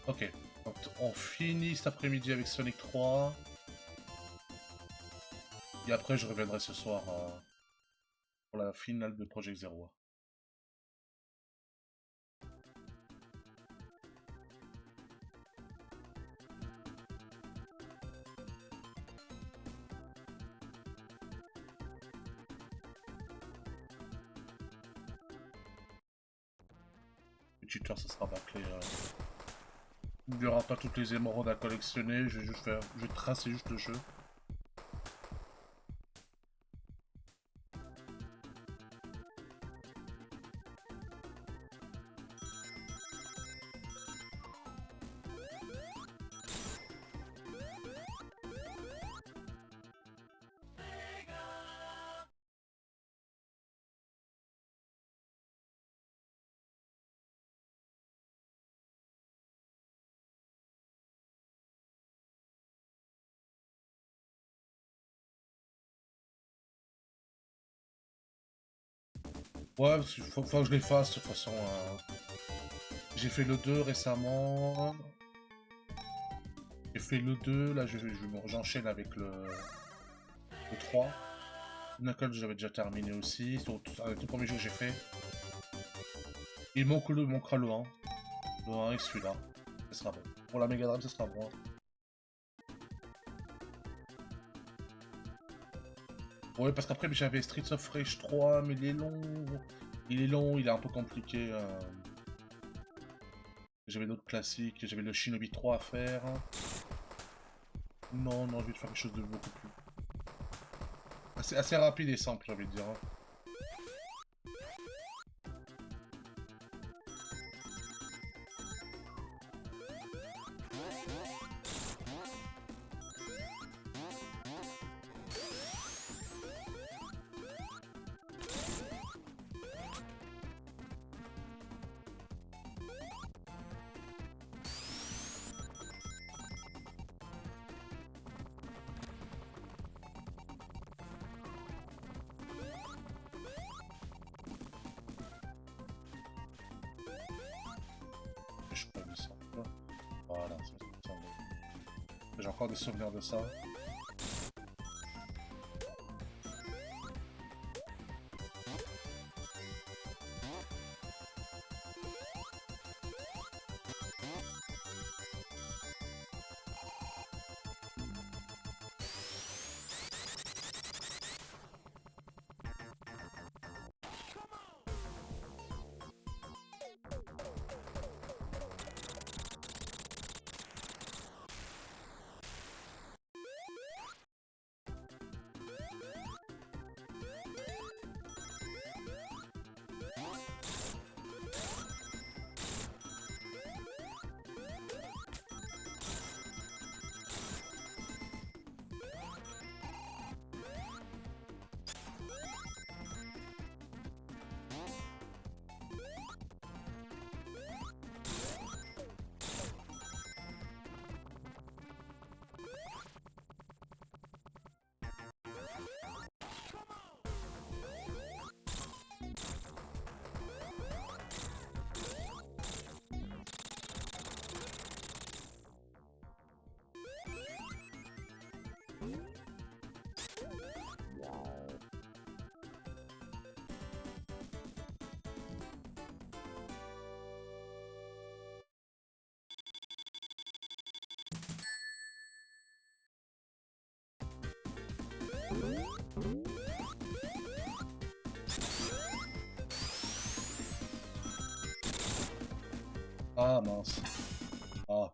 Ok, donc on finit cet après-midi avec Sonic 3. Et après, je reviendrai ce soir pour la finale de Project Zero. Le tuteur, ça sera bâclé. Il n'y aura pas toutes les émeraudes à collectionner, je vais tracer juste le jeu. Ouais, parce qu'il faut que je les fasse de toute façon. J'ai fait le 2 récemment. J'ai fait le 2, là j'enchaîne avec le 3. Knuckles j'avais déjà terminé aussi, c'est un des tout premiers jeux que j'ai fait. Il manquera le 1. Le 1 et celui-là. Ce sera bon. Pour la Mega Drive, ce sera bon. Ouais, parce qu'après j'avais Streets of Rage 3, mais il est long. Il est long, il est un peu compliqué. J'avais d'autres classiques, j'avais le Shinobi 3 à faire. Non, non, je vais te faire quelque chose de beaucoup plus... Assez rapide et simple, j'ai envie de dire. Je peux mettre ça. Voilà, j'ai encore des souvenirs de ça. Ah mince. Ah.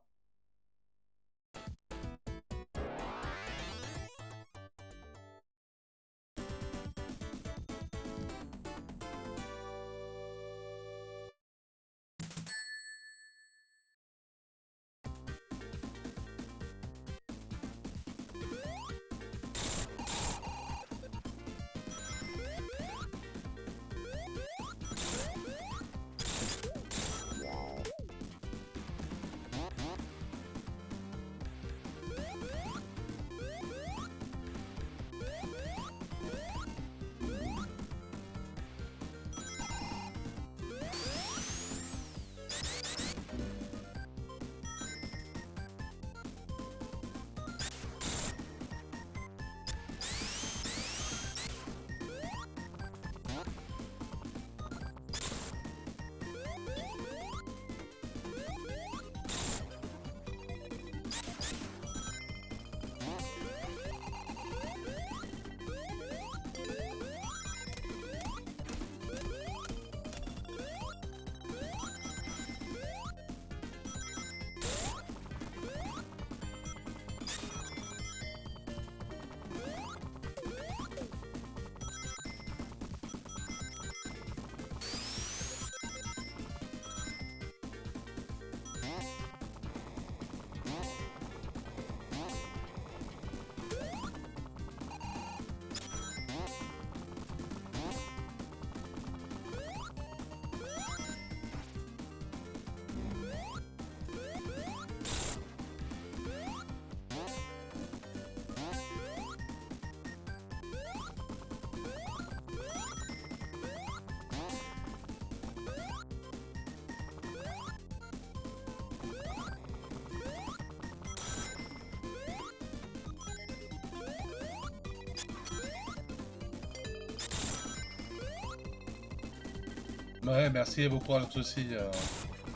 Ouais, merci beaucoup à tous aussi.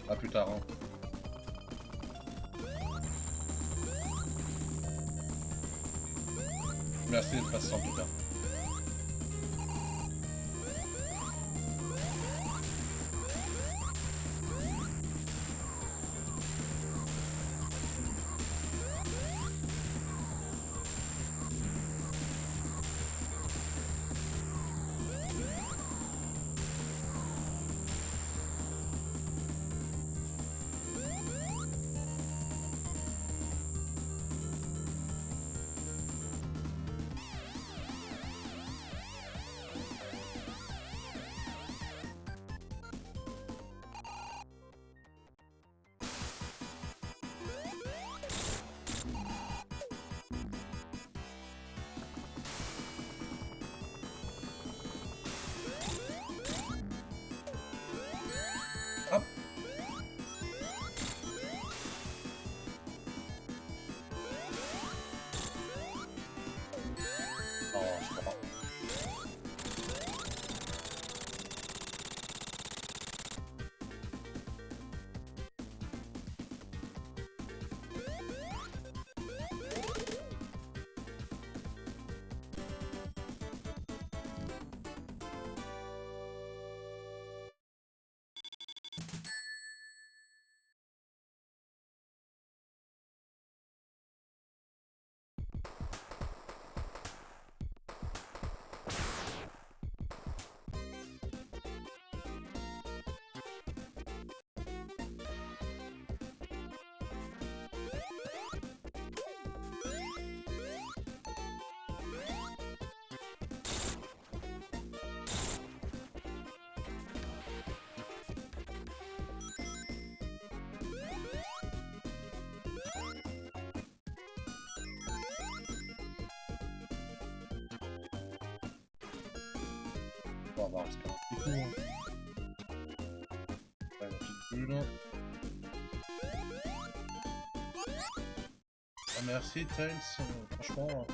À plus tard. Hein. Merci d'être passé en tout cas. Hop. Oh, c'est pas mal. On va respirer un petit coup. Hein. Ouais, la petite bulle. Ah, merci Tails, franchement,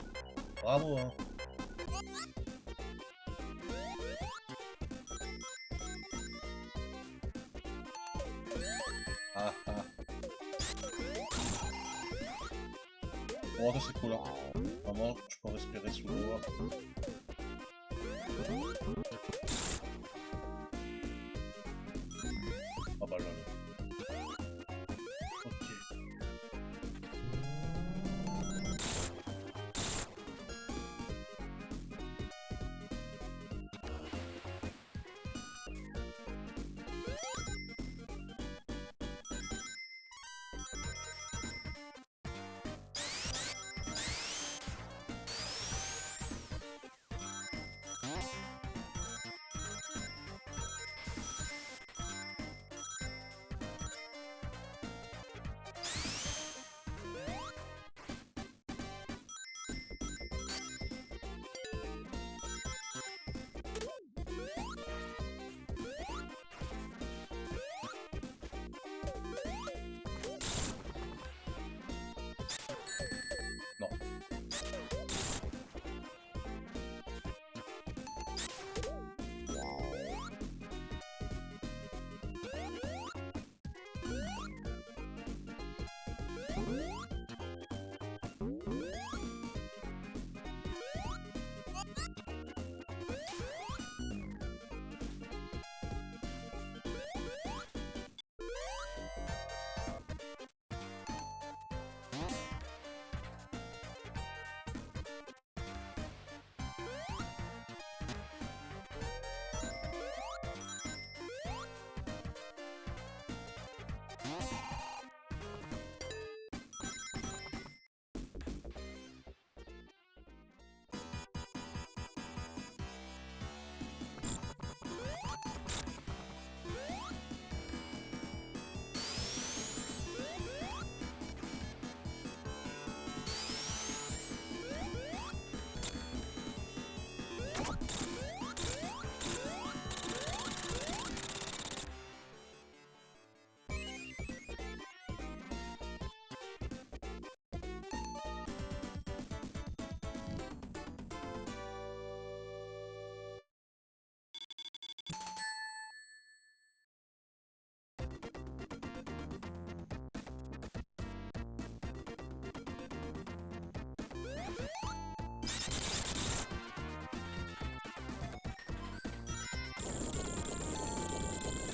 bravo. Hein. Ah ah. Bon, ça c'est cool. Hein. Vraiment, je peux respirer sous l'eau. Ah bah là. Ok.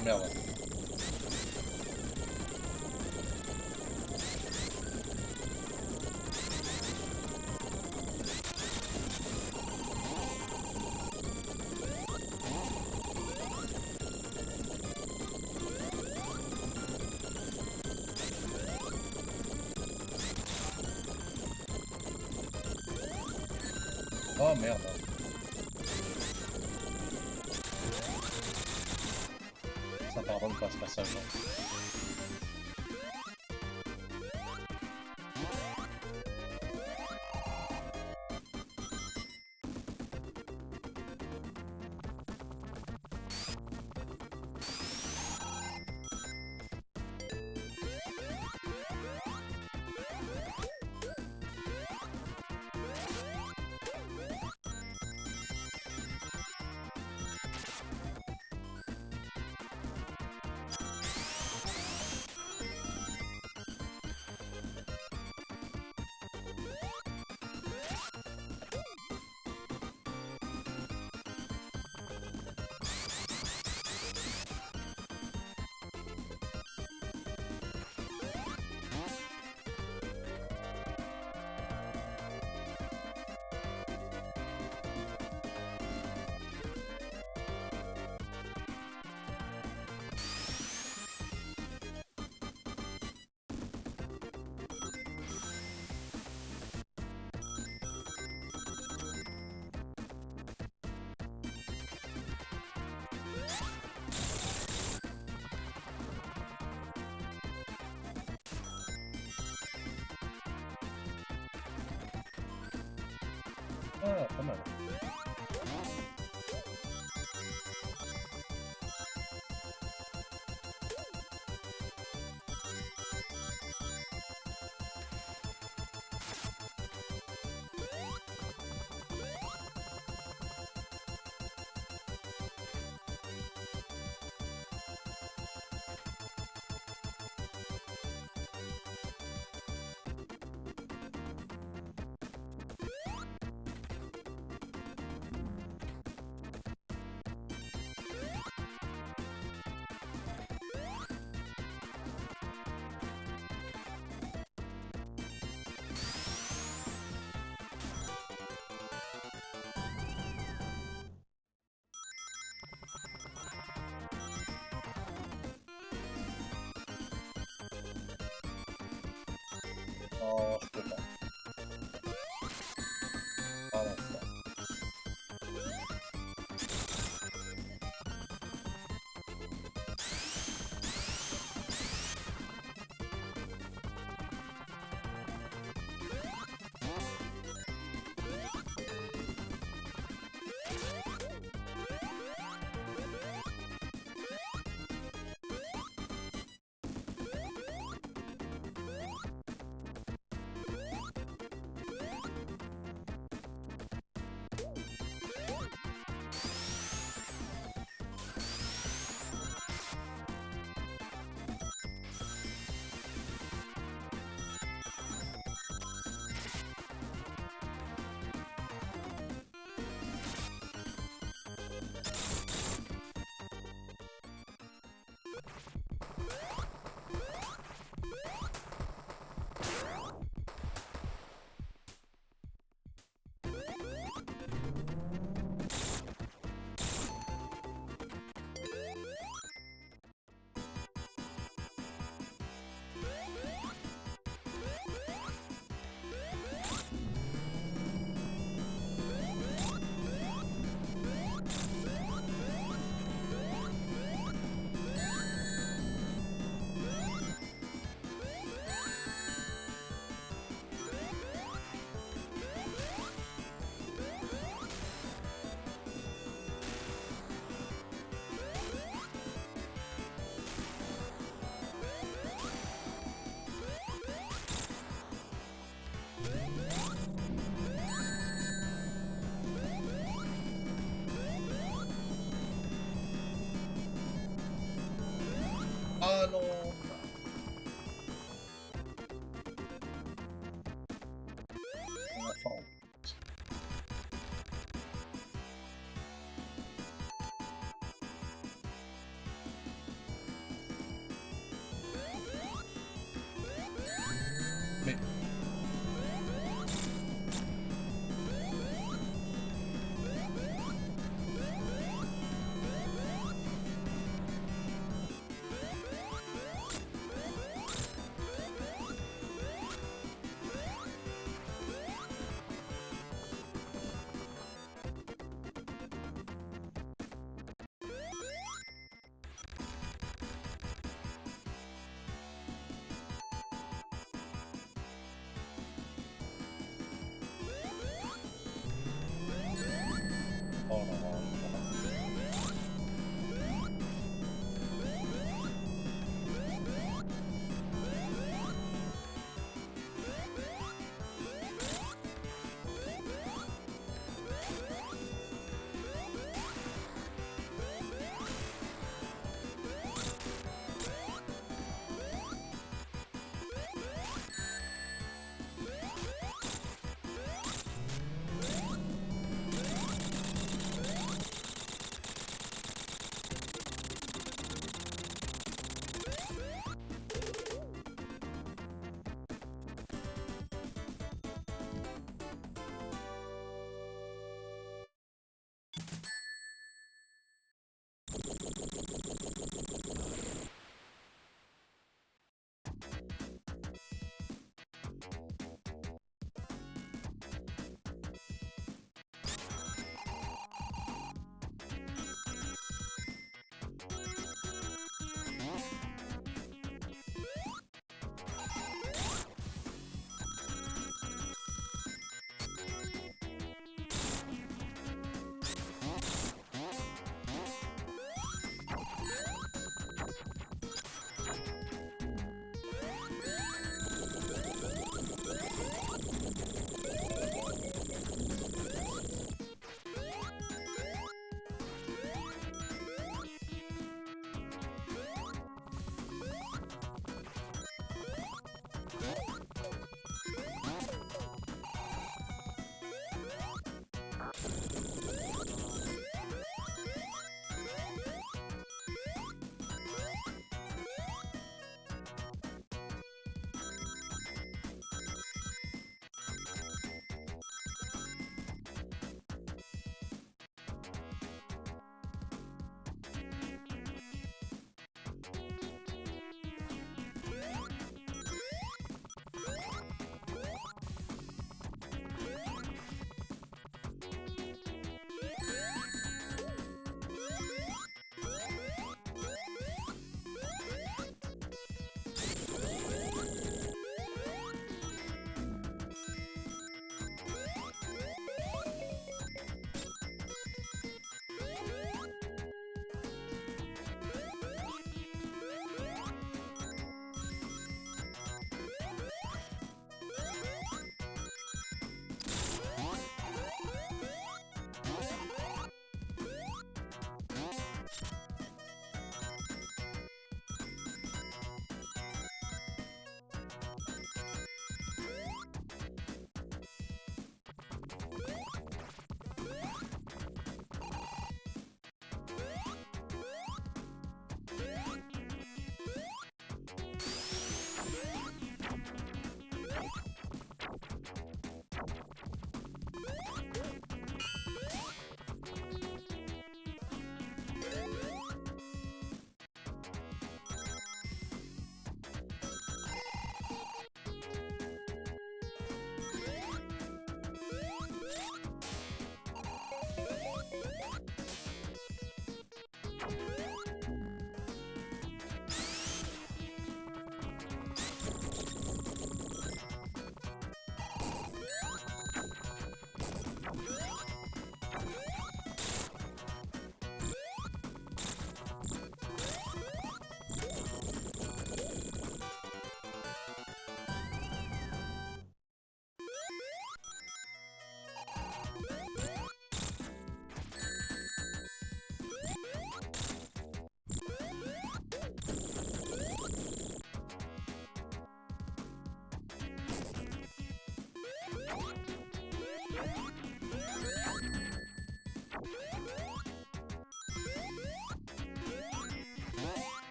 Oh merde. Oh merde. Ça pardonne pas ce passage. Ah, pas mal. Non, je peux pas. Ah l'enfer. Ah non. Mon enfant. Mais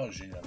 Oh, génial.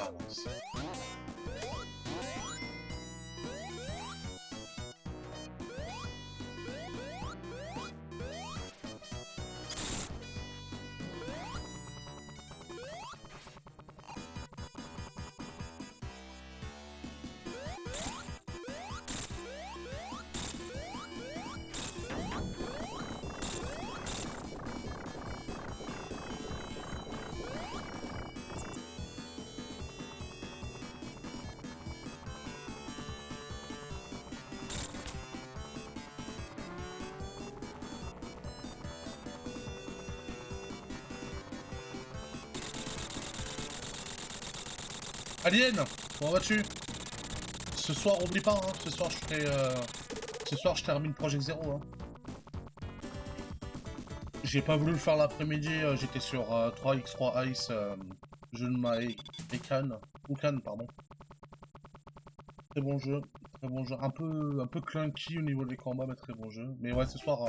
Ah mince. Alien, comment vas-tu? Ce soir, oublie pas, hein, ce soir je termine Project Zero. Hein. J'ai pas voulu le faire l'après-midi, j'étais sur 3x3 Ice, jeu de Ukan, pardon. Très bon jeu, très bon jeu. Un peu clunky au niveau des combats, mais très bon jeu. Mais ouais, ce soir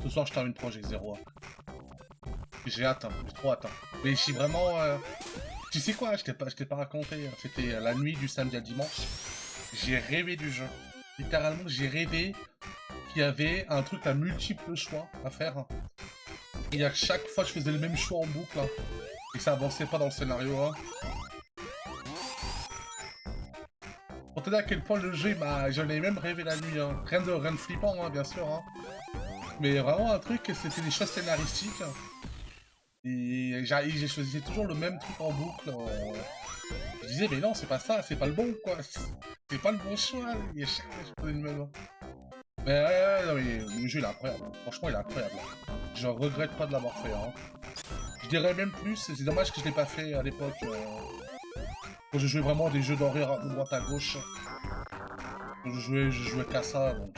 je termine Project Zero. J'ai hâte, hein, j'ai trop hâte. Hein. Mais je suis vraiment... Tu sais quoi, je t'ai pas raconté, hein. C'était la nuit du samedi à dimanche. J'ai rêvé du jeu. Littéralement, j'ai rêvé qu'il y avait un truc à multiples choix à faire. Et à chaque fois, je faisais le même choix en boucle. Hein, et ça avançait pas dans le scénario. Hein. Pour te dire à quel point le jeu, j'en ai même rêvé la nuit. Hein. Rien de flippant, hein, bien sûr. Hein. Mais vraiment un truc, c'était des choses scénaristiques. Et j'ai choisi toujours le même truc en boucle. Je disais, mais non, c'est pas ça, c'est pas le bon, quoi. C'est pas le bon choix. Et chaque fois, je faisais le même. Mais ouais, non, mais le jeu, il est incroyable. Franchement, il est incroyable. Je regrette pas de l'avoir fait. Hein. Je dirais même plus, c'est dommage que je l'ai pas fait à l'époque. Quand je jouais vraiment des jeux d'horreur de droite à gauche. Quand je jouais qu'à ça, donc...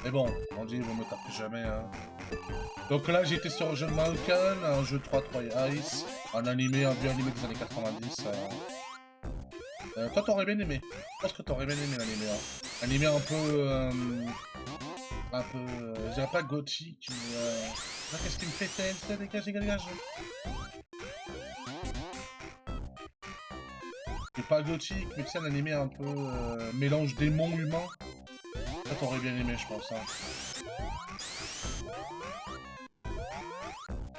Mais bon, on dit, on me tape jamais. Hein. Donc là, j'étais sur un jeu de Malkan, un jeu de 3-3 Ice, un animé, un vieux animé des années 90. Toi, t'aurais bien aimé. Je pense que t'aurais bien aimé l'animé. Hein. Animé un peu... je dirais pas gothique, mais... Ah, qu'est-ce qu'il me fait, TNT, dégage, dégage, dégage. C'est pas gothique, mais c'est un animé un peu... mélange démon humain. Ça, t'aurais bien aimé, je pense. Hein.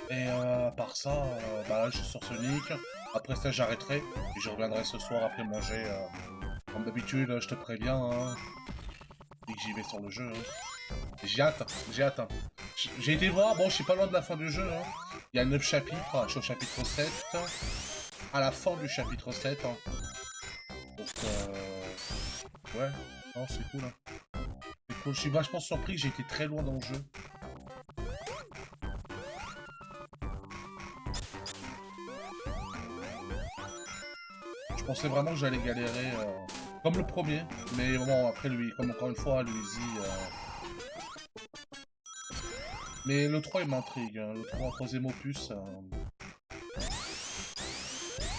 Et à part ça, bah là, je suis sur Sonic. Après ça, j'arrêterai. Et je reviendrai ce soir après manger. Comme d'habitude, je te préviens. Hein, et que j'y vais sur le jeu. Hein. J'ai hâte, j'ai hâte. Hein. J'ai été voir, bon, je suis pas loin de la fin du jeu. Hein. Il y a 9 chapitres, je suis au chapitre 7. À la fin du chapitre 7. Hein. Donc, ouais, non, c'est cool. Hein. C'est cool. Je suis vachement surpris, j'ai été très loin dans le jeu. Je pensais vraiment que j'allais galérer comme le premier, mais bon, après lui, comme encore une fois, Luigi... Mais le 3 il m'intrigue, hein. Le 3, troisième opus...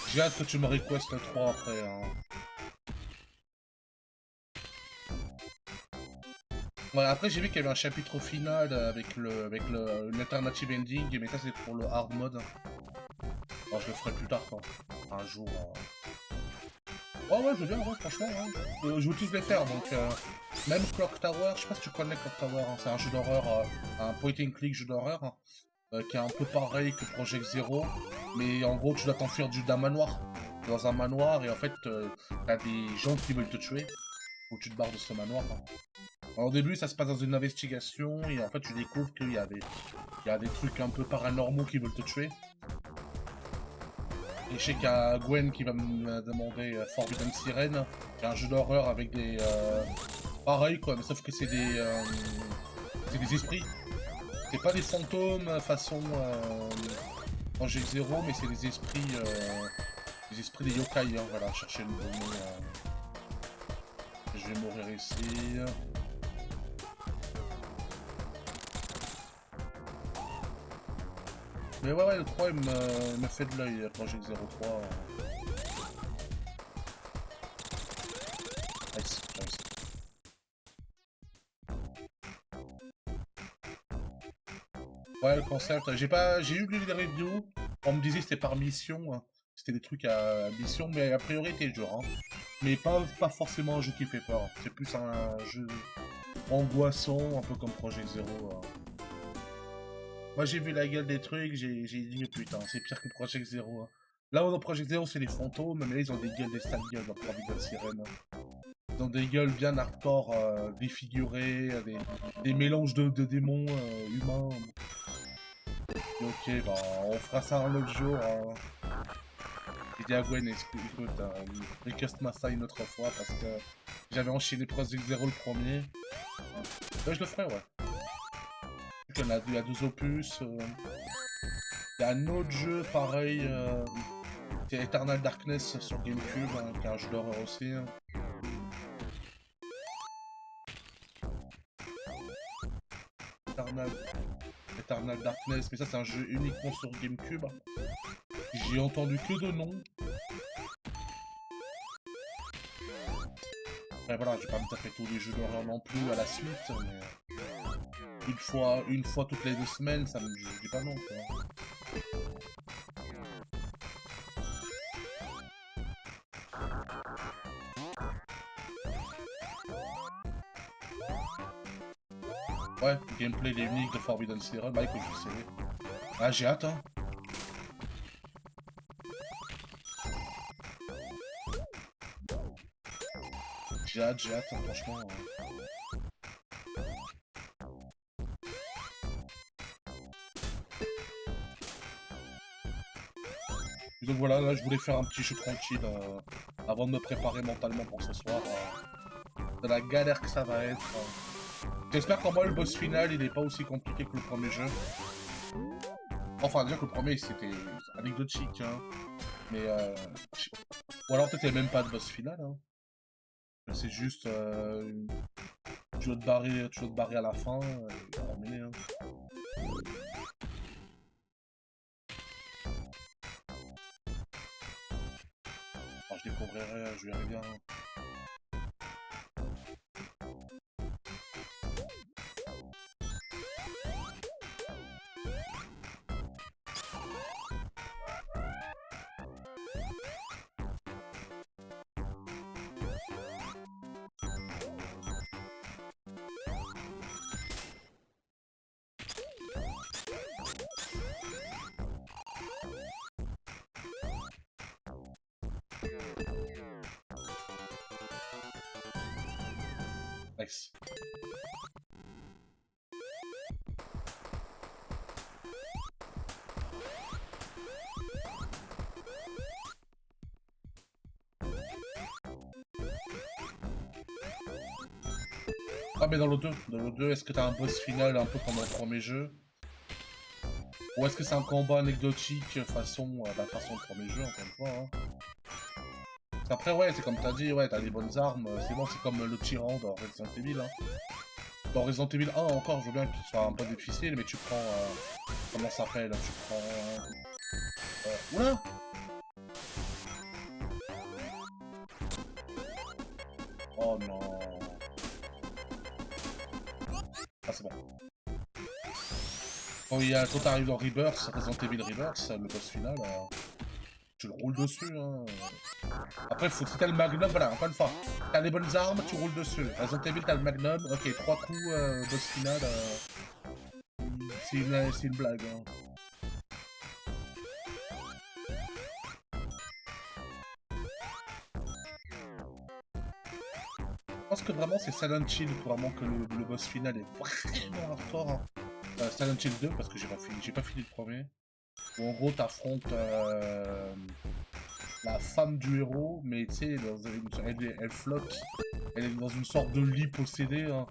J'ai hâte que tu me requestes le 3 après. Hein. Ouais, après j'ai vu qu'il y avait un chapitre final avec l'alternative ending, mais ça c'est pour le hard mode. Alors, je le ferai plus tard quoi. Un jour... Oh ouais, je veux bien, ouais, franchement, ouais. Je veux tous les faire, donc... Même Clock Tower, je sais pas si tu connais Clock Tower, hein, c'est un jeu d'horreur, un point and click jeu d'horreur, qui est un peu pareil que Project Zero, mais en gros tu dois t'enfuir d'un manoir. Dans un manoir, et en fait, t'as des gens qui veulent te tuer, faut que tu te barres de ce manoir. Hein. Alors, au début, ça se passe dans une investigation, et en fait tu découvres qu'il y a des trucs un peu paranormaux qui veulent te tuer. Et je sais qu'il y a Gwen qui va me demander Forbidden Siren, qui est un jeu d'horreur avec des... pareil quoi, mais sauf que c'est des esprits. C'est pas des fantômes façon Project Zero, mais c'est des esprits des yokai, hein, voilà, chercher le bon mot. Je vais mourir ici. Mais ouais, le 3 il me fait de l'œil, Project Zero 3. Nice, nice. Ouais, le concept, j'ai eu lu les reviews, on me disait que c'était par mission, hein. C'était des trucs à mission, mais a priori était dur, hein. Mais pas forcément un jeu qui fait peur. C'est plus un jeu angoissant, un peu comme Project Zero. Moi j'ai vu la gueule des trucs, j'ai dit mais putain, c'est pire que Project Zero. Hein. Là dans Project Zero c'est les fantômes, mais là ils ont des gueules, des sales gueules dans Forbidden Siren. Hein. Ils ont des gueules bien hardcore, défigurées, des mélanges de démons humains. Ok, bah on fera ça un autre jour. Hein. J'ai dit à Gwen, écoute, request-moi ça une autre fois parce que j'avais enchaîné Project Zero le premier. Ouais, je le ferai, ouais. Il y a 2 opus. Il y a un autre jeu pareil, c'est Eternal Darkness sur GameCube, hein, qui est un jeu d'horreur aussi. Hein. Eternal Darkness, mais ça c'est un jeu uniquement sur GameCube. J'ai entendu que de noms. Après voilà, je vais pas me taper tous les jeux d'horreur non plus à la suite, mais une fois toutes les 2 semaines, ça me je dis pas non quoi. Ouais, gameplay les uniques de Forbidden Siren, bah écoute, je vais essayer. Ah j'ai hâte hein. J'ai hâte, hein, franchement. Donc voilà, là je voulais faire un petit jeu tranquille avant de me préparer mentalement pour ce soir. De la galère que ça va être. J'espère qu'en moi le boss final il est pas aussi compliqué que le premier jeu. Enfin déjà que le premier c'était anecdotique hein. Mais ou alors peut-être il n'y a même pas de boss final hein. C'est juste tu dois te barrer à la fin et terminer hein. Enfin, je découvrirai, je verrai bien. Nice. Ah mais dans le 2, est-ce que t'as un boss final un peu comme dans le premier jeu? Ou est-ce que c'est un combat anecdotique façon la façon du premier jeu encore une fois hein. Après ouais c'est comme t'as dit, ouais t'as les bonnes armes, c'est bon c'est comme le tyran dans Resident Evil hein. Dans Resident Evil 1 encore je veux bien qu'il soit un peu difficile mais tu prends comment ça s'appelle? Tu prends oula. Oh non. Ah c'est bon. Quand t'arrives dans Rebirth, Resident Evil Rebirth, le boss final, tu le roules dessus. Hein. Après, faut que si t'as le Magnum, voilà, encore une fois, t'as les bonnes armes, tu roules dessus. Resident Evil, t'as le Magnum, ok, 3 coups, boss final, c'est une blague. Hein. Je pense que vraiment, c'est Silent Hill, vraiment, que le boss final est vraiment fort. Hein. Silent Hill 2, parce que j'ai pas fini le premier. Où en gros, t'affrontes la femme du héros, mais tu sais, elle flotte. Elle est dans une sorte de lit possédé. Hein.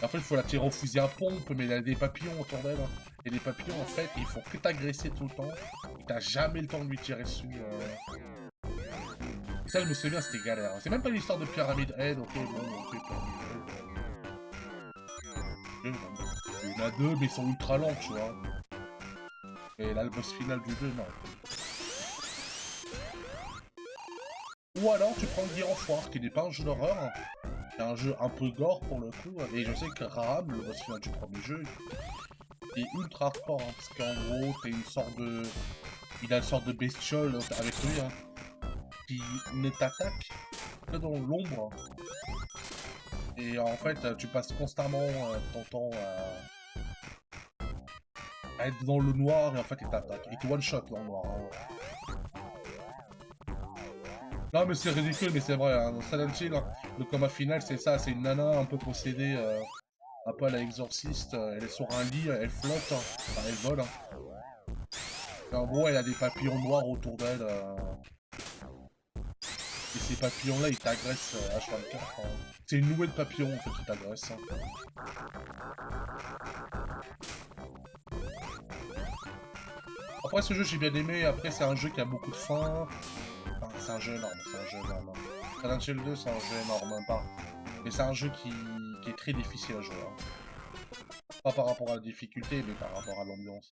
En fait, il faut la tirer au fusil à pompe, mais elle a des papillons autour d'elle. Hein. Et les papillons, en fait, ils font que t'agresser tout le temps. Et t'as jamais le temps de lui tirer dessus. Et ça, je me souviens, c'était galère. Hein. C'est même pas l'histoire de Pyramid Head, ok, bon, ok, Pyramid Head. Il y en a 2, mais ils sont ultra lents, tu vois. Et là, le boss final du 2, non. Ou alors tu prends Gear of War, qui n'est pas un jeu d'horreur, c'est un jeu un peu gore pour le coup, et je sais que Raham, le boss final du premier jeu, est ultra hardcore, hein, parce qu'en gros t'es une sorte de... il a une sorte de bestiole avec lui, hein, qui ne t'attaque que dans l'ombre. Et en fait, tu passes constamment ton temps à être dans le noir et en fait, il t'attaque. Il te one-shot dans le noir. Hein. Non, mais c'est ridicule, mais c'est vrai. Hein. Dans Silent Hill, hein, le combat final, c'est ça. C'est une nana un peu possédée, un peu à la exorciste. Elle est sur un lit, elle flotte, hein. Enfin, elle vole. Hein. Et en gros, elle a des papillons noirs autour d'elle. Et ces papillons-là, ils t'agressent H24. Hein. C'est une nouée de papillons, en fait, qui t'agresse. Hein. Après, ce jeu, j'ai bien aimé. Après, c'est un jeu qui a beaucoup de fins. Enfin, c'est un jeu énorme, c'est un jeu énorme. Silent Hill 2, c'est un jeu énorme, hein, pas. Mais c'est un jeu qui est très difficile à jouer. Hein. Pas par rapport à la difficulté, mais par rapport à l'ambiance.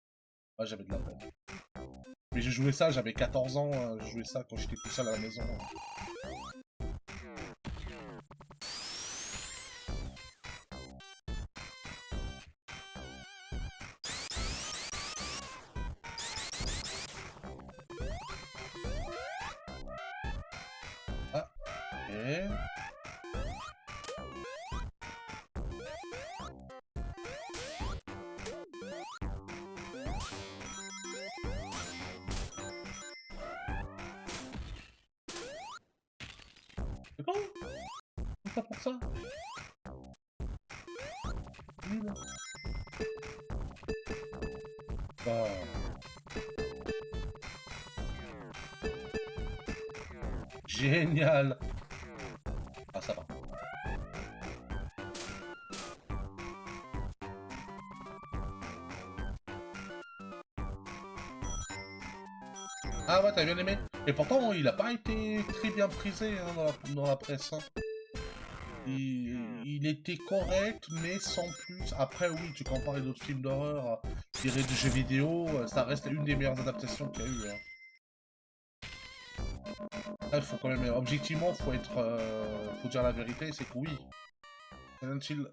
Moi, j'avais de la peine. Mais j'ai joué ça, j'avais 14 ans, j'ai joué ça quand j'étais tout seul à la maison. Ah, ok. C'est quoi? C'est pas pour ça? Nul. Bah... Génial! Ah, ça va. Ah ouais, t'as bien aimé? Et pourtant, il a pas été très bien prisé hein, dans la presse. Hein. Il était correct, mais sans plus. Après, oui, tu compares les autres films d'horreur tirés de jeux vidéo, ça reste une des meilleures adaptations qu'il y a eu. Hein. Là, faut quand même, objectivement, faut dire la vérité, c'est que oui, Silent Hill,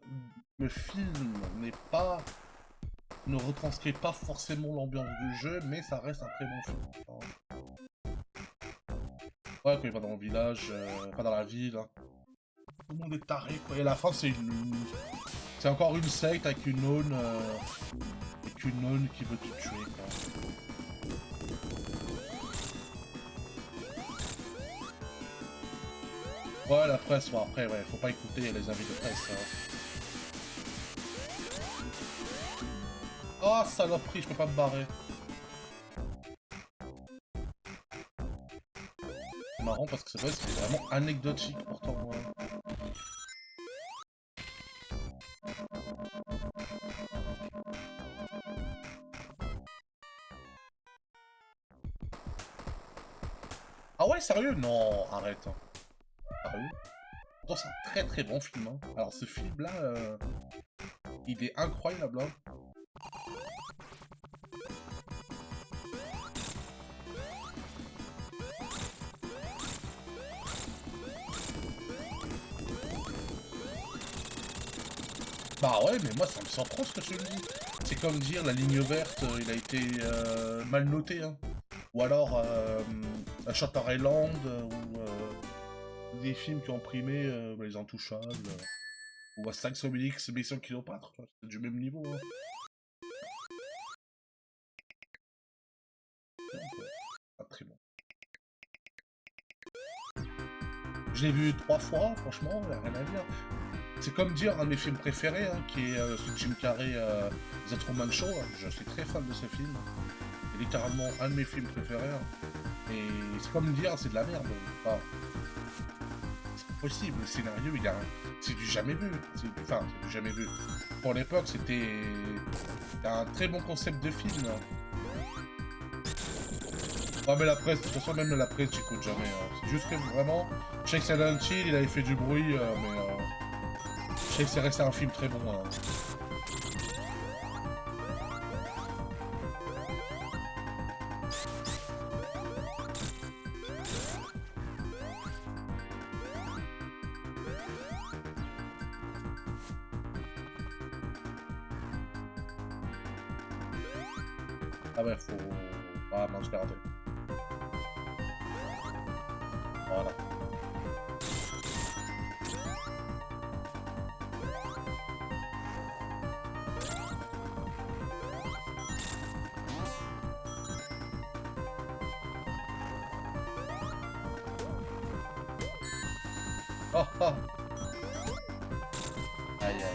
le film ne retranscrit pas forcément l'ambiance du jeu, mais ça reste un très bon film. Hein. Ouais, quand il va dans le village, pas dans la ville. Hein. Tout le monde est taré, quoi. Et à la fin, c'est encore une secte avec une nonne qui veut te tuer, quoi. Ouais, la presse, bon, après, ouais, faut pas écouter les avis de presse. Hein. Oh, saloperie, je peux pas me barrer. C'est marrant parce que c'est vrai, c'est vraiment anecdotique pourtant. Ouais. Ah ouais, sérieux? Non, arrête. Hein. Sérieux? Pourtant, c'est un très très bon film. Hein. Alors, ce film-là, il est incroyable. Hein. Bah ouais, mais moi, ça me surprend ce que tu me dis. C'est comme dire la ligne verte, il a été mal noté. Hein. Ou alors, Shutter Island, des films qui ont primé Les Intouchables. Ou Astérix Obélix, Mission Cléopâtre, c'est du même niveau. Hein. Pas très bon. Je l'ai vu 3 fois, franchement, y a rien à dire. C'est comme dire un de mes films préférés, hein, qui est celui de Jim Carrey, The Truman Show. Hein. Je suis très fan de ce film. C'est littéralement un de mes films préférés. Hein. Et c'est comme dire, c'est de la merde. Enfin, c'est pas possible, le scénario, c'est du jamais vu. Enfin, c'est du jamais vu. Pour l'époque, c'était un très bon concept de film. Hein. Ah mais la presse, de toute façon même la presse j'écoute jamais. Hein. C'est juste que vraiment, je sais que Silent Hill, il avait fait du bruit, mais je sais que c'est resté un film très bon. Hein. Ah ouais, faut... Ah mince, je l'ai raté. Voilà. Oh oh. Aïe aïe.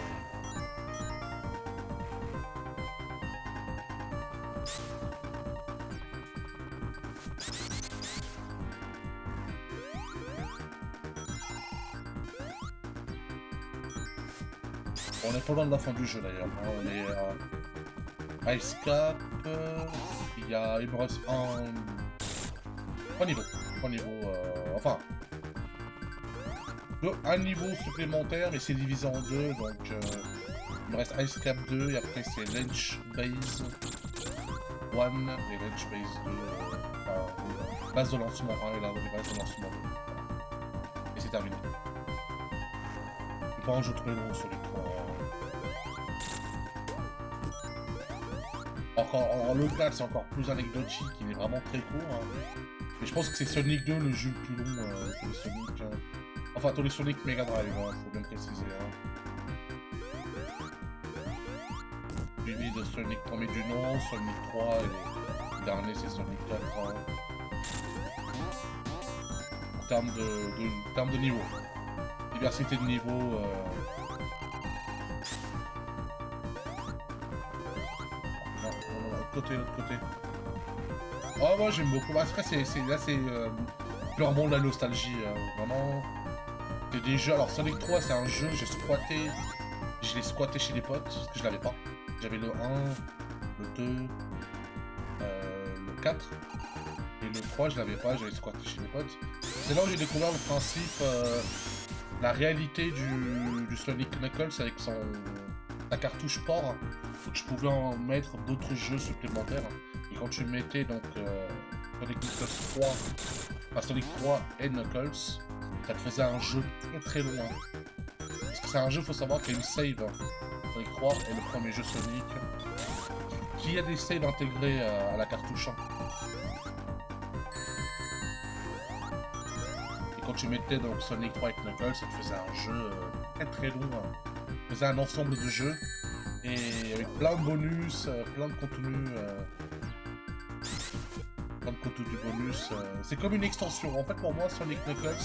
On est pas loin de la fin du jeu d'ailleurs. On est Ice Cap. Il me reste trois niveaux. Trois niveaux. Enfin. Un niveau supplémentaire et c'est divisé en deux. Donc il me reste Ice Cap 2 et après c'est Launch Base 1 et Launch Base 2. Base de lancement 1 et là les bases de lancement 2. Et c'est terminé. Je pas un jeu très long sur les trois. Encore, en local, c'est encore plus anecdotique, il est vraiment très court. Hein. Mais je pense que c'est Sonic 2 le jeu le plus long que les Sonic. Enfin, tous les Sonic Mega Drive, hein, faut bien préciser. Hein. Suivi de Sonic 1er du nom, Sonic 3 et le dernier c'est Sonic 4. Hein. En termes de niveau. Diversité de niveau. L'autre côté. Oh, moi j'aime beaucoup. Après, là, c'est purement de la nostalgie. Vraiment. C'est des jeux. Alors, Sonic 3, c'est un jeu, j'ai squatté. Je l'ai squatté chez les potes, parce que je l'avais pas. J'avais le 1, le 2, le 4. Et le 3, je l'avais pas, j'avais squatté chez les potes. C'est là où j'ai découvert le principe, la réalité du Sonic Knuckles avec sa cartouche port. Donc je pouvais en mettre d'autres jeux supplémentaires. Et quand tu mettais donc Sonic Knuckles 3, enfin Sonic 3 et Knuckles, ça te faisait un jeu très très long. Hein. Parce que c'est un jeu, faut savoir qu'il y a une save. Sonic 3 est le premier jeu Sonic qui a des saves intégrés à la cartouche. Hein. Et quand tu mettais donc Sonic 3 et Knuckles, ça te faisait un jeu très très long. Hein. Ça faisait un ensemble de jeux. Et avec plein de bonus, plein de contenu. Plein de contenu bonus. C'est comme une extension. En fait, pour moi, Sonic Knuckles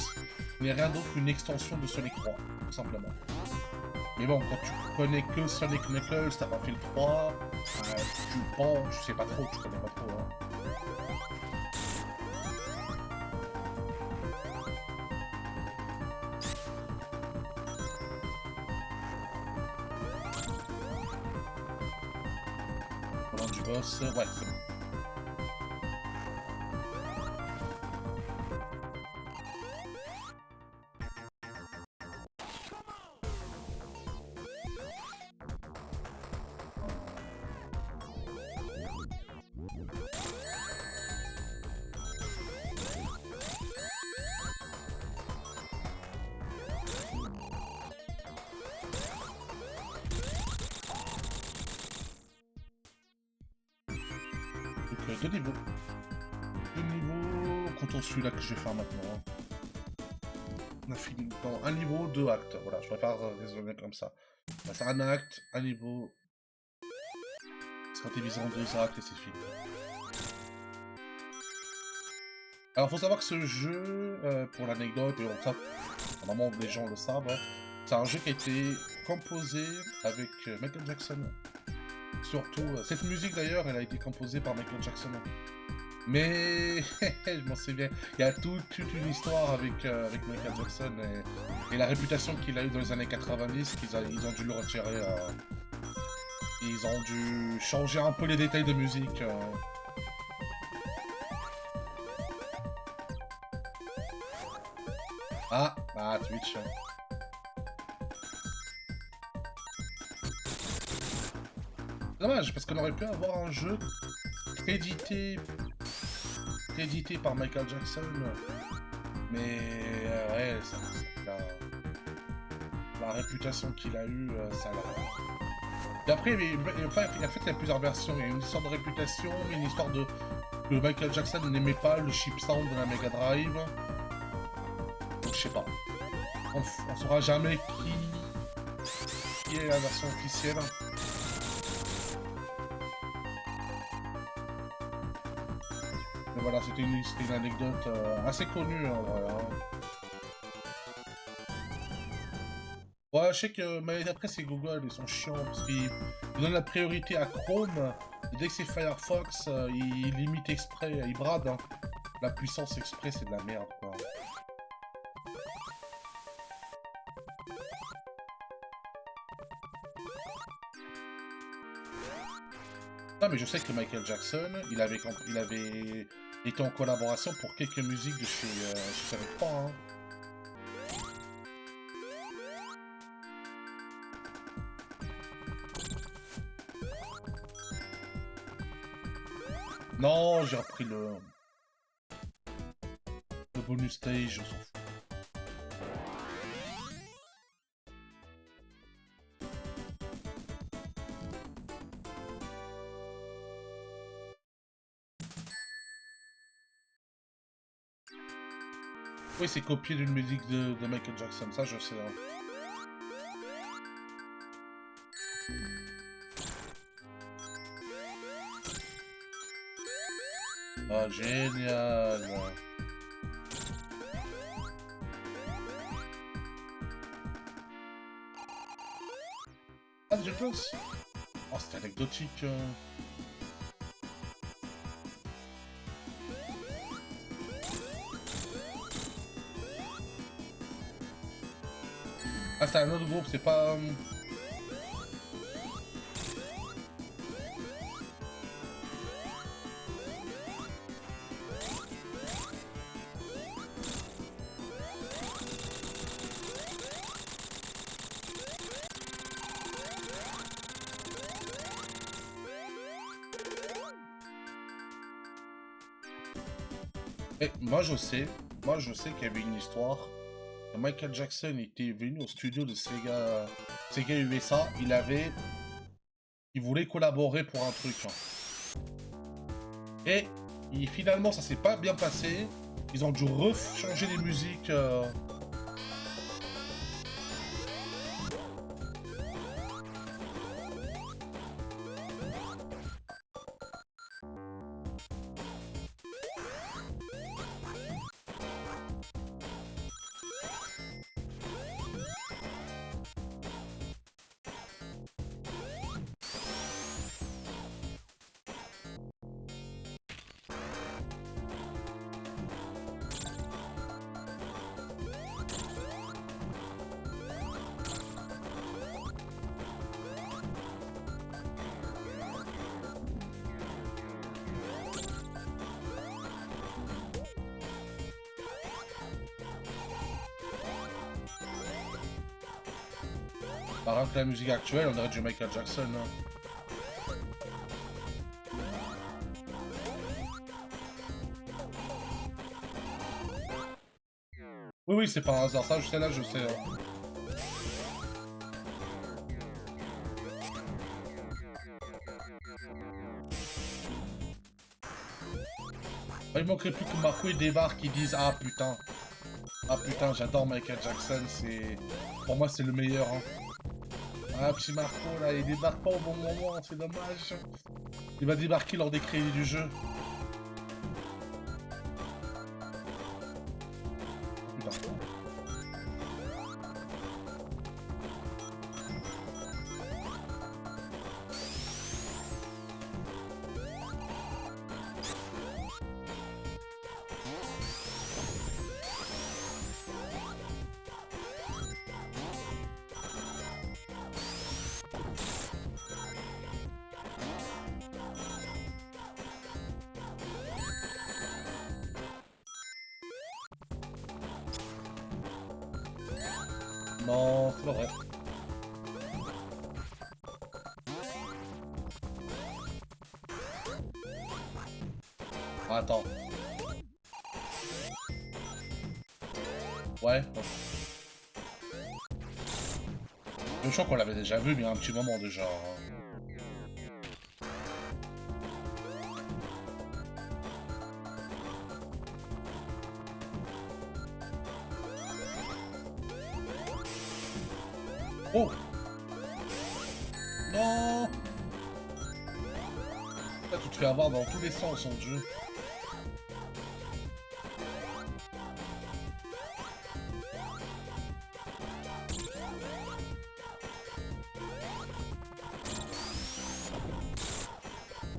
n'est rien d'autre qu'une extension de Sonic 3, tout simplement. Mais bon, quand tu connais que Sonic Knuckles, t'as pas fait le 3, tu sais pas trop, tu connais pas trop. Hein. Du boss, ouais, c'est bon. Deux niveaux. Deux niveaux contre celui-là que je vais faire maintenant. On a fini dans un niveau, deux actes. Voilà, je préfère raisonner comme ça. C'est un acte, un niveau. C'est divisé en deux actes et c'est fini. Alors, faut savoir que ce jeu, pour l'anecdote, et ça, normalement les gens le savent, hein, c'est un jeu qui a été composé avec Michael Jackson. Surtout, cette musique d'ailleurs, elle a été composée par Michael Jackson. Mais, je m'en souviens, il y a toute une histoire avec Michael Jackson et la réputation qu'il a eue dans les années 90, ils ont dû le retirer. Ils ont dû changer un peu les détails de musique. Ah, Twitch. Dommage, parce qu'on aurait pu avoir un jeu crédité par Michael Jackson, mais ouais, la réputation qu'il a eue, ça l'a... Et après, il y a plusieurs versions, il y a une histoire de réputation, une histoire de que Michael Jackson n'aimait pas le chip sound de la Mega Drive. Donc je sais pas. On saura jamais qui est la version officielle. Mais voilà, c'était une anecdote assez connue, hein, voilà. Ouais, je sais que, mais après c'est Google, ils sont chiants, parce qu'ils donnent la priorité à Chrome, et dès que c'est Firefox, ils limitent exprès, ils bradent, hein. La puissance exprès, c'est de la merde, quoi. Non, mais je sais que Michael Jackson, il avait été en collaboration pour quelques musiques de chez Sonic 3, hein. Non, j'ai repris le bonus stage, on s'en fout. Oui, c'est copié d'une musique de Michael Jackson, ça je sais, hein. Ah, génial! Ah, déjà fait aussi! Oh, c'était anecdotique! Ah, c'est un autre groupe, c'est pas... Et moi je sais qu'il y avait une histoire. Michael Jackson était venu au studio de Sega USA, il voulait collaborer pour un truc, hein. Et finalement ça s'est pas bien passé, ils ont dû changer les musiques. Par exemple la musique actuelle, on dirait du Michael Jackson, hein. Oui, oui, c'est pas un hasard, ça, je sais, là, je sais, hein. Il manquerait plus que Marco et débarque qui disent ah putain, j'adore Michael Jackson, pour moi c'est le meilleur, hein. Ah, petit Marco là, il débarque pas au bon moment, c'est dommage. Il va débarquer lors des crédits du jeu. Putain. Non, c'est pas vrai. Ah, attends. Ouais. Bon. Je crois qu'on l'avait déjà vu, mais il y a un petit moment déjà, hein. Oh! Non! Là, tu te fais avoir dans tous les sens en jeu.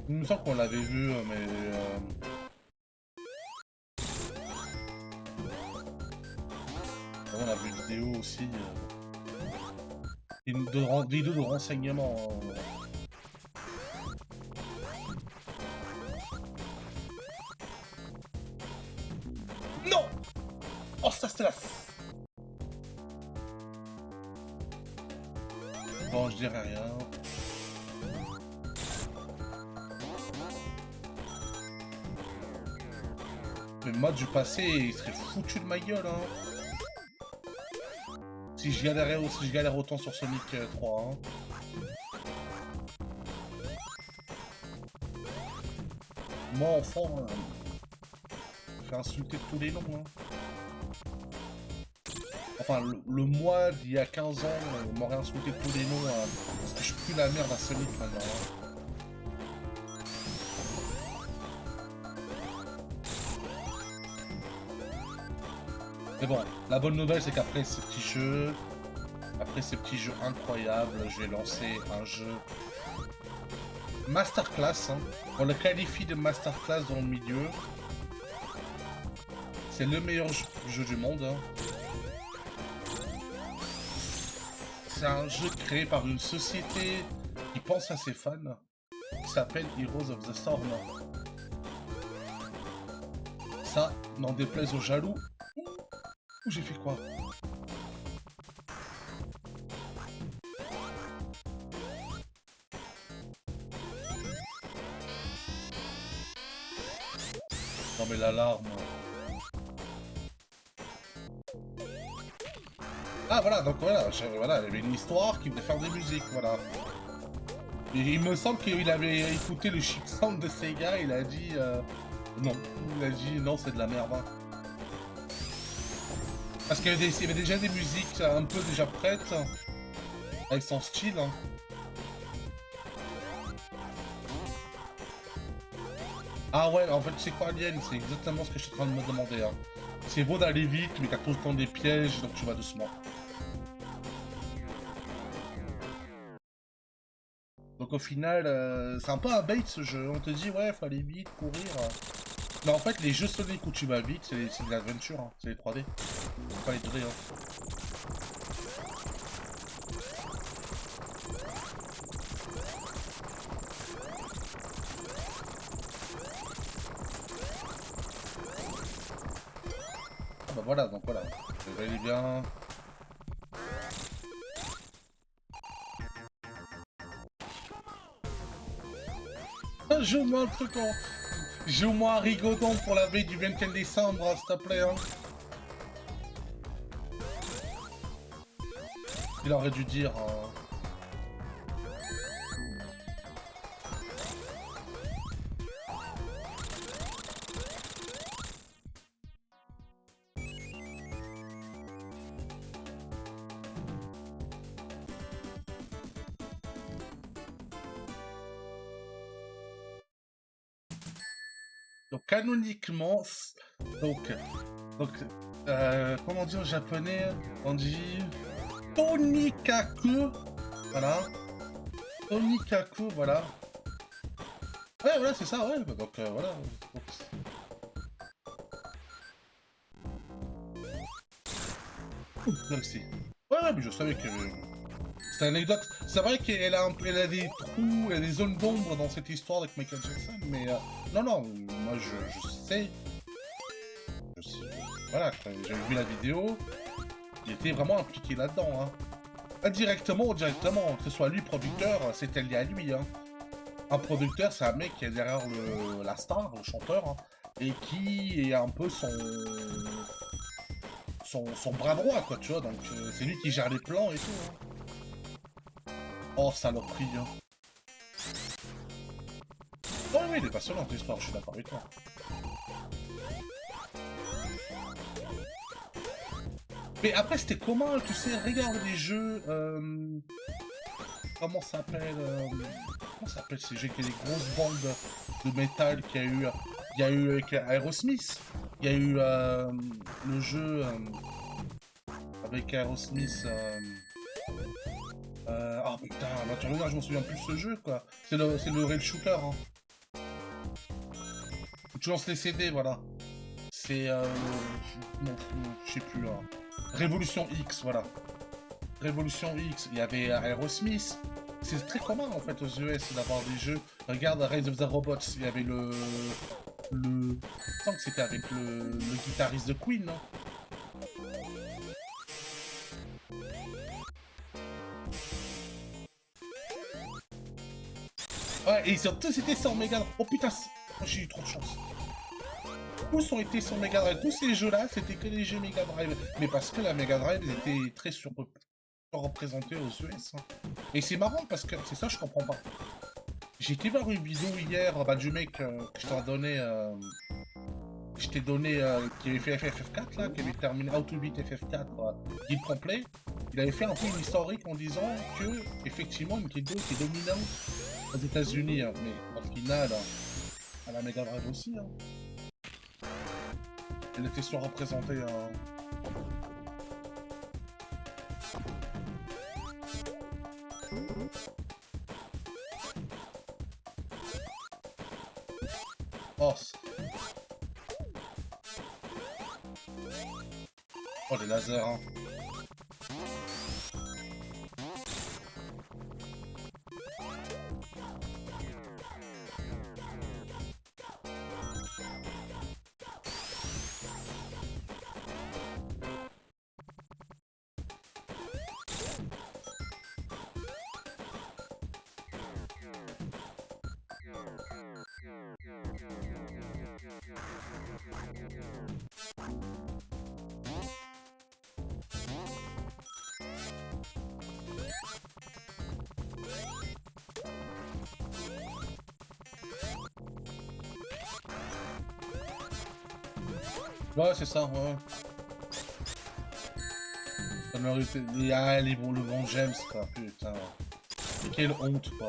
Il me semble qu'on l'avait vu, mais... on a vu une vidéo aussi. Une vidéo de renseignement. Non! Oh, ça c'était la... Bon, je dirais rien. Mais moi du passé, il serait foutu de ma gueule, hein. Si je galérais, si je galère autant sur Sonic 3, hein. Moi, enfant, je me fais insulter de tous les noms, hein. Enfin, le moi d'il y a 15 ans m'aurait insulté de tous les noms, parce que je pue la merde à Sonic maintenant, hein. Mais bon, la bonne nouvelle, c'est qu'après ces petits jeux, incroyables, je vais lancer un jeu masterclass, hein. On le qualifie de masterclass dans le milieu. C'est le meilleur jeu du monde, hein. C'est un jeu créé par une société qui pense à ses fans, qui s'appelle Heroes of the Storm. Ça, n'en déplaise aux jaloux. Ouh, j'ai fait quoi? Non mais l'alarme. Ah voilà, donc voilà, voilà, il y avait une histoire qui voulait faire des musiques, voilà. Et il me semble qu'il avait écouté le chip sound de Sega, il a dit non. Il a dit non, c'est de la merde. Hein. Parce qu'il y avait déjà des musiques un peu déjà prêtes, avec son style. Hein. Ah ouais, en fait, c'est quoi Alien? C'est exactement ce que je suis en train de me demander. Hein. C'est beau d'aller vite, mais t'as tout le temps des pièges, donc tu vas doucement. Donc au final, c'est un peu un bait ce jeu. On te dit, ouais, faut aller vite, courir. Mais en fait, les jeux Sonic où tu vas vite, c'est de l'aventure, hein. C'est les 3D. C'est pas les 2D. Hein. Ah bah voilà, donc voilà. Je vais aller bien. Joue-moi un truc en... Joue-moi un rigodon pour la veille du 21 décembre, s'il te plaît. Hein. Il aurait dû dire... Donc canoniquement... Donc comment dire en japonais? On dit... Tonikaku. Voilà. Tonikaku, voilà. Ouais, voilà, c'est ça, ouais. Donc, voilà. Merci. Ouais, mais je savais que... C'est une anecdote. C'est vrai qu'elle a, elle a des trous, elle a des zones d'ombre dans cette histoire avec Michael Jackson, mais... non, non, moi, je sais... Voilà, j'avais vu la vidéo. Il était vraiment impliqué là-dedans, hein. Indirectement ou directement, que ce soit lui producteur, c'était lié à lui. Hein. Un producteur, c'est un mec qui est derrière la star, le chanteur, hein, et qui est un peu son bras droit, quoi, tu vois. Donc c'est lui qui gère les plans et tout. Hein. Oh, saloperie. Hein. Oh oui, il est passionnant l'histoire, je suis d'accord avec toi. Mais après, c'était commun, tu sais, regarde les jeux... comment ça s'appelle comment ça s'appelle ces jeux qui a des grosses bandes de métal qu'il y a eu... Il y a eu avec Aerosmith. Il y a eu le jeu avec Aerosmith... oh putain, là tu regardes, je m'en souviens plus de ce jeu, quoi. C'est le rail shooter, hein. Tu lances les CD, voilà. C'est... non, je sais plus, hein. Révolution X, voilà. Révolution X, il y avait Aerosmith. C'est très commun en fait aux US d'avoir des jeux. Regarde Rise of the Robots, il y avait je sens que c'était avec le guitariste de Queen, non? Ouais, et ils ont tous été sur Mega Drive. Oh putain, j'ai eu trop de chance. Tous ont été sur Mega Drive. Tous ces jeux-là, c'était que des jeux Mega Drive. Mais parce que la Mega Drive, ils étaient très surreprésentés aux US. Hein. Et c'est marrant parce que c'est ça, je comprends pas. J'ai été voir une vidéo hier du mec que je t'ai donné, je t'ai donné, qui avait fait FF4 là, qui avait terminé How to Beat FF4 guide complet. Il avait fait un peu une historique en disant que effectivement Nintendo était dominante aux États-Unis, hein, mais au final, à la Mega Drive aussi, hein. Elle était surreprésentée. Oh, oh les lasers, hein. Ouais, c'est ça, ouais. Ça mérite... Ah, le bon James, quoi, putain. Et quelle honte, quoi.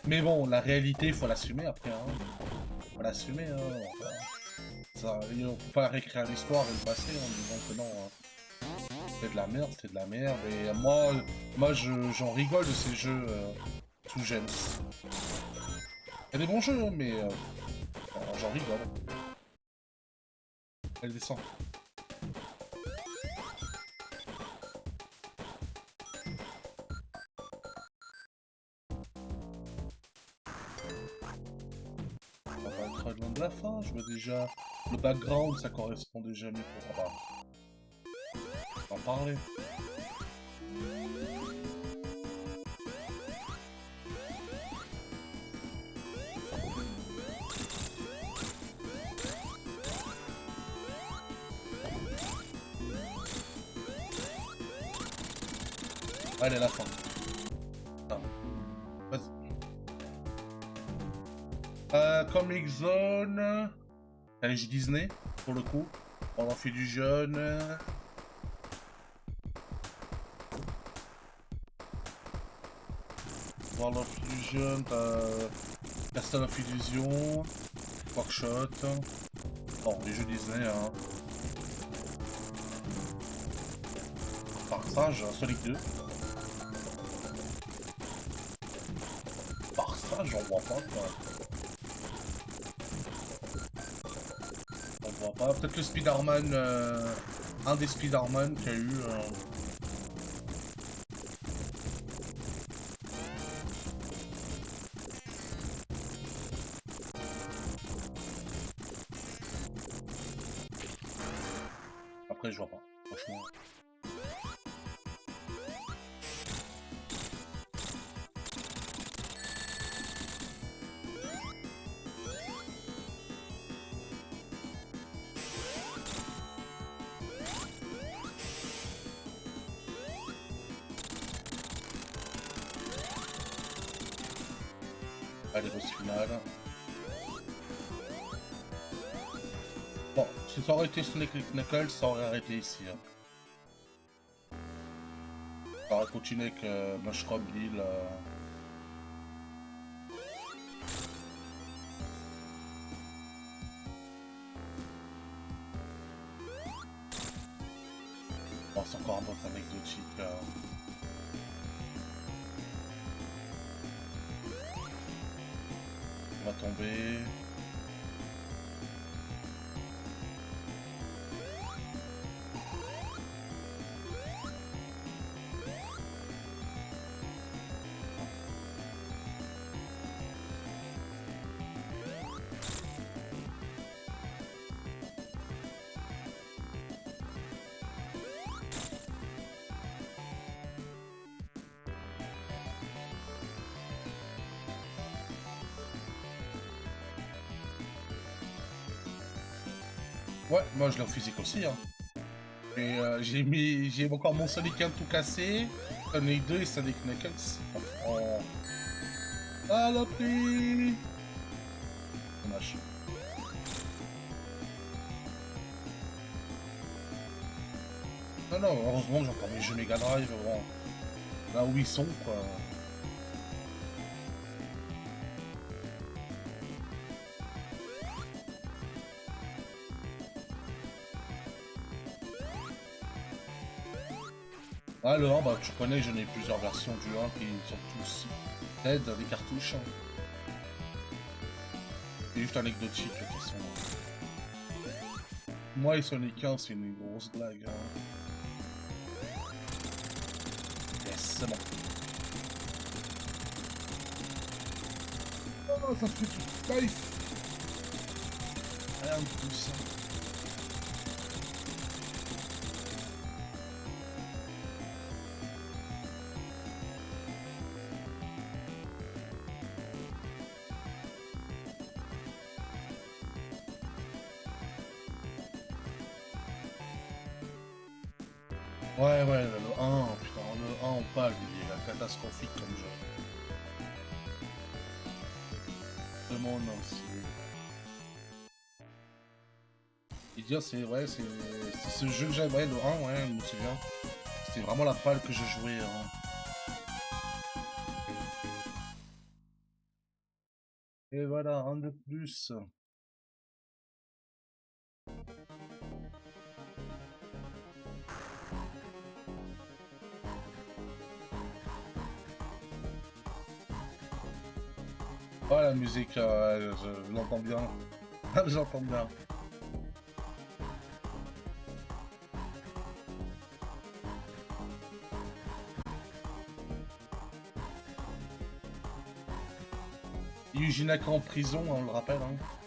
Mais bon, la réalité, il faut l'assumer après, hein. Faut l'assumer, hein. Ça, on peut pas réécrire l'histoire et le passé en disant que non, hein. C'est de la merde, c'est de la merde. Et moi j'en rigole de ces jeux sous James. Il y a des bons jeux, mais j'en rigole. Elle descend. On va pas être loin de la fin, je vois déjà le background, ça correspond déjà mieux pour en parler. Allez, la fin. Vas-y. Comic Zone. Allez, j'ai Disney, pour le coup. On en fait du jeune. World of Illusion, Castle of Illusion, Workshot. Bon, les jeux Disney, hein. Par ça, j'ai un Sonic 2. Par ça, j'en vois pas, quoi. J'en vois pas. Peut-être le Spider-Man, un des Spider-Man qu'il y a eu. Après, je vois pas, franchement. Allez, boss final. Bon, Si ça aurait été Sonic Knuckles, ça aurait arrêté ici. Hein. Ça aurait continué avec Mushroom Hill. Bon, c'est encore un boss anecdotique. On va tomber. Ouais, moi je l'ai en physique aussi. Hein. Et j'ai encore mon Sonic 1 tout cassé, Sonic 2 et Sonic Knuckles. Oh. Saloperie! Dommage. Non, non, heureusement que j'ai encore mes jeux Mega Drive, bon. Là où ils sont, quoi. Ah, le 1, bah tu connais, j'en ai plusieurs versions du 1 qui sont tous dead, les cartouches. C'est juste anecdotique, de toute façon. Moi et Sonic 1, c'est une grosse blague. Hein. Yes, c'est bon. Oh, ça fait du life. Rien de plus. Ouais, ouais, le 1, putain, le 1 en pâle, il est catastrophique comme jeu. Le monde aussi. Et dire, c'est ouais, c'est ce jeu que j'avais, ouais, le 1, ouais, je me souviens. C'était vraiment la pâle que je jouais. Hein. Et voilà, un de plus. Oh, la musique, je l'entends bien. J'entends bien. Yuji Naka en prison, on le rappelle. Hein.